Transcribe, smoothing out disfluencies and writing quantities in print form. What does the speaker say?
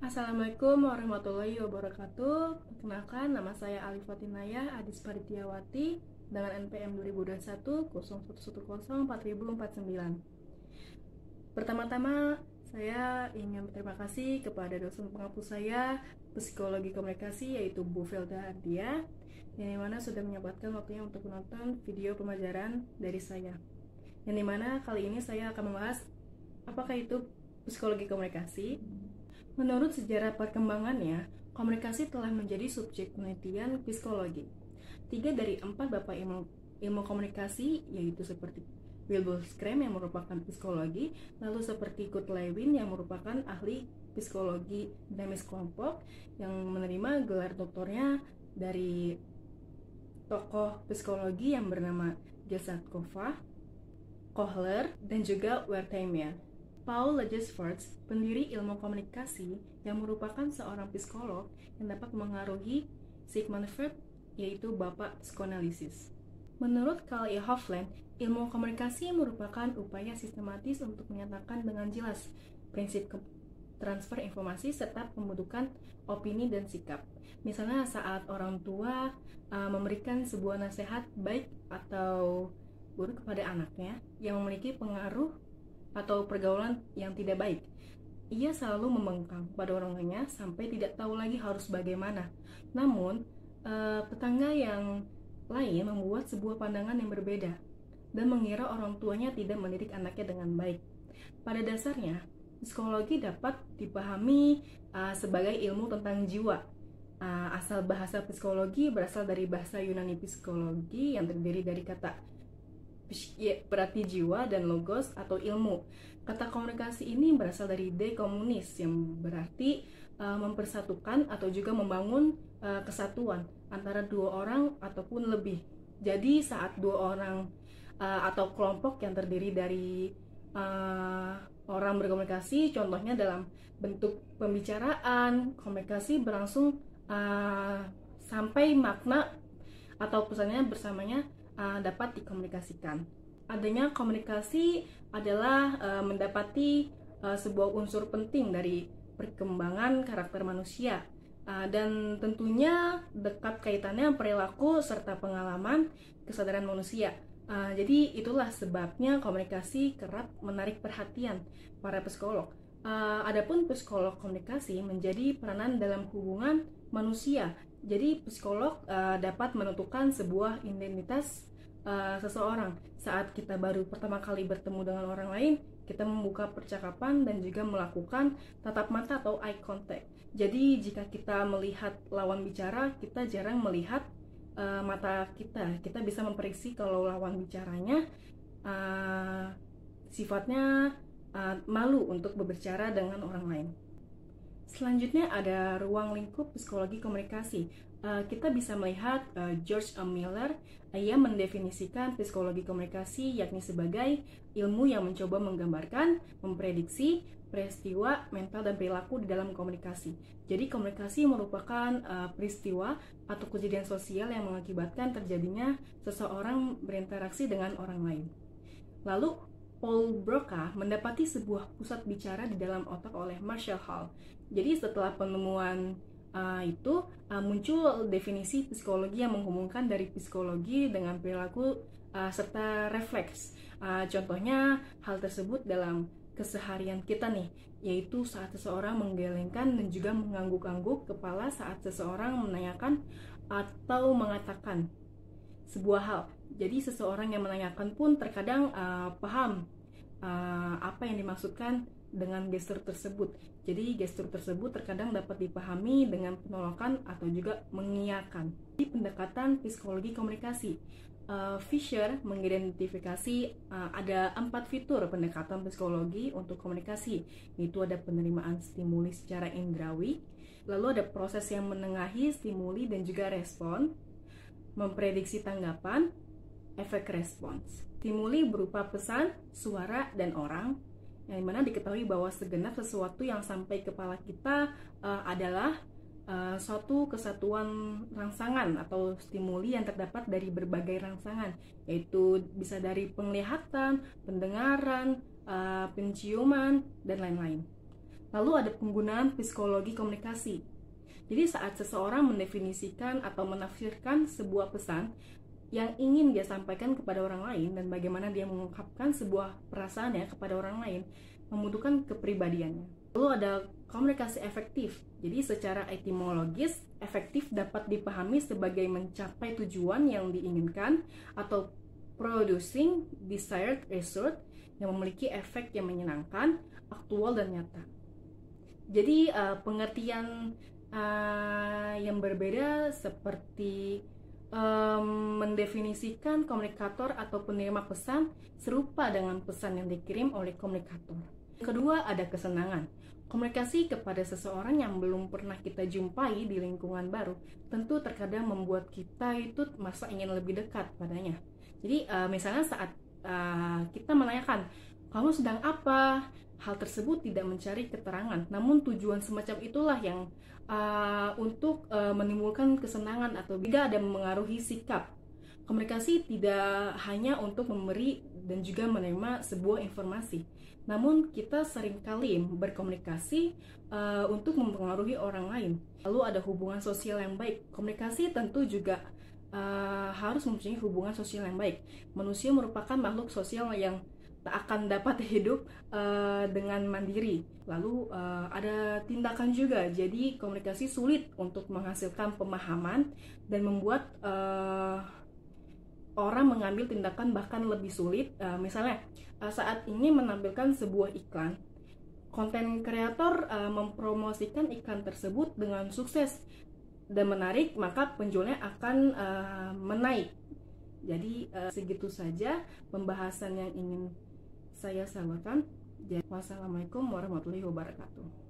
Assalamualaikum warahmatullahi wabarakatuh. Perkenalkan, nama saya Alifatinaya Adis Parityawati dengan NPM 2021 0110 4049. Pertama-tama, saya ingin berterima kasih kepada dosen pengampu saya Psikologi Komunikasi yaitu Bu Felda Ardia, yang dimana sudah menyempatkan waktunya untuk menonton video pembelajaran dari saya. Yang dimana kali ini saya akan membahas apakah itu psikologi komunikasi. Menurut sejarah perkembangannya, komunikasi telah menjadi subjek penelitian psikologi. 3 dari 4 bapak ilmu komunikasi, yaitu seperti Wilbur Scrum yang merupakan psikologi, lalu seperti Kurt Lewin yang merupakan ahli psikologi dinamis kelompok yang menerima gelar doktornya dari tokoh psikologi yang bernama Gilbert Kohler, dan juga Wertheimer. Paul Lagerfeld, pendiri ilmu komunikasi yang merupakan seorang psikolog yang dapat mengaruhi Sigmund Freud, yaitu bapak psikoanalisis. Menurut Carl E. Hoffland, ilmu komunikasi merupakan upaya sistematis untuk menyatakan dengan jelas prinsip transfer informasi serta pembentukan opini dan sikap. Misalnya saat orang tua memberikan sebuah nasihat baik atau buruk kepada anaknya yang memiliki pengaruh atau pergaulan yang tidak baik, ia selalu membengkang pada orang tuanya sampai tidak tahu lagi harus bagaimana. Namun, tetangga yang lain membuat sebuah pandangan yang berbeda dan mengira orang tuanya tidak mendidik anaknya dengan baik. Pada dasarnya, psikologi dapat dipahami sebagai ilmu tentang jiwa. Asal bahasa psikologi berasal dari bahasa Yunani psikologi yang terdiri dari kata berarti jiwa dan logos atau ilmu. Kata komunikasi ini berasal dari dekomunis yang berarti mempersatukan atau juga membangun kesatuan antara dua orang ataupun lebih. Jadi saat dua orang atau kelompok yang terdiri dari orang berkomunikasi, contohnya dalam bentuk pembicaraan, komunikasi berlangsung sampai makna atau pesannya bersamanya dapat dikomunikasikan. Adanya komunikasi adalah mendapati sebuah unsur penting dari perkembangan karakter manusia, dan tentunya dekat kaitannya perilaku serta pengalaman kesadaran manusia. Jadi itulah sebabnya komunikasi kerap menarik perhatian para psikolog. Adapun psikolog komunikasi menjadi peranan dalam hubungan manusia. Jadi psikolog dapat menentukan sebuah identitas seseorang. Saat kita baru pertama kali bertemu dengan orang lain, kita membuka percakapan dan juga melakukan tatap mata atau eye contact. Jadi jika kita melihat lawan bicara, kita jarang melihat mata kita. Kita bisa memprediksi kalau lawan bicaranya sifatnya malu untuk berbicara dengan orang lain. Selanjutnya ada ruang lingkup psikologi komunikasi. Kita bisa melihat George A. Miller. Ia mendefinisikan psikologi komunikasi yakni sebagai ilmu yang mencoba menggambarkan, memprediksi peristiwa mental dan perilaku di dalam komunikasi. Jadi komunikasi merupakan peristiwa atau kejadian sosial yang mengakibatkan terjadinya seseorang berinteraksi dengan orang lain. Lalu Paul Broca mendapati sebuah pusat bicara di dalam otak oleh Marshall Hall. Jadi setelah penemuan itu muncul definisi psikologi yang menghubungkan dari psikologi dengan perilaku serta refleks. Contohnya hal tersebut dalam keseharian kita nih, yaitu saat seseorang menggelengkan dan juga mengangguk-angguk kepala saat seseorang menanyakan atau mengatakan sebuah hal. Jadi seseorang yang menanyakan pun terkadang paham apa yang dimaksudkan dengan gestur tersebut. Jadi gestur tersebut terkadang dapat dipahami dengan penolakan atau juga mengiyakan. Di pendekatan psikologi komunikasi, Fisher mengidentifikasi ada 4 fitur pendekatan psikologi untuk komunikasi, yaitu ada penerimaan stimuli secara indrawi, lalu ada proses yang menengahi stimuli dan juga respon, memprediksi tanggapan, efek respons. Stimuli berupa pesan, suara, dan orang, yang dimana diketahui bahwa segenap sesuatu yang sampai ke kepala kita adalah suatu kesatuan rangsangan atau stimuli yang terdapat dari berbagai rangsangan, yaitu bisa dari penglihatan, pendengaran, penciuman, dan lain-lain. Lalu ada penggunaan psikologi komunikasi. Jadi saat seseorang mendefinisikan atau menafsirkan sebuah pesan yang ingin dia sampaikan kepada orang lain dan bagaimana dia mengungkapkan sebuah perasaannya kepada orang lain membutuhkan kepribadiannya. Lalu ada komunikasi efektif. Jadi secara etimologis, efektif dapat dipahami sebagai mencapai tujuan yang diinginkan atau producing desired result yang memiliki efek yang menyenangkan, aktual dan nyata. Jadi pengertian yang berbeda seperti mendefinisikan komunikator atau penerima pesan serupa dengan pesan yang dikirim oleh komunikator. Kedua, ada kesenangan. Komunikasi kepada seseorang yang belum pernah kita jumpai di lingkungan baru tentu terkadang membuat kita itu merasa ingin lebih dekat padanya. Jadi misalnya saat kita menanyakan, kamu sedang apa? Hal tersebut tidak mencari keterangan, namun tujuan semacam itulah yang untuk menimbulkan kesenangan atau tidak ada mengaruhi sikap. Komunikasi tidak hanya untuk memberi dan juga menerima sebuah informasi, namun kita seringkali berkomunikasi untuk mempengaruhi orang lain. Lalu ada hubungan sosial yang baik. Komunikasi tentu juga harus mempunyai hubungan sosial yang baik. Manusia merupakan makhluk sosial yang tak akan dapat hidup dengan mandiri. Lalu ada tindakan juga. Jadi komunikasi sulit untuk menghasilkan pemahaman dan membuat orang mengambil tindakan bahkan lebih sulit. Misalnya saat ini menampilkan sebuah iklan, konten kreator mempromosikan iklan tersebut dengan sukses dan menarik, maka penjualnya akan menaik. Jadi segitu saja pembahasan yang ingin saya sampaikan. Wassalamualaikum warahmatullahi wabarakatuh.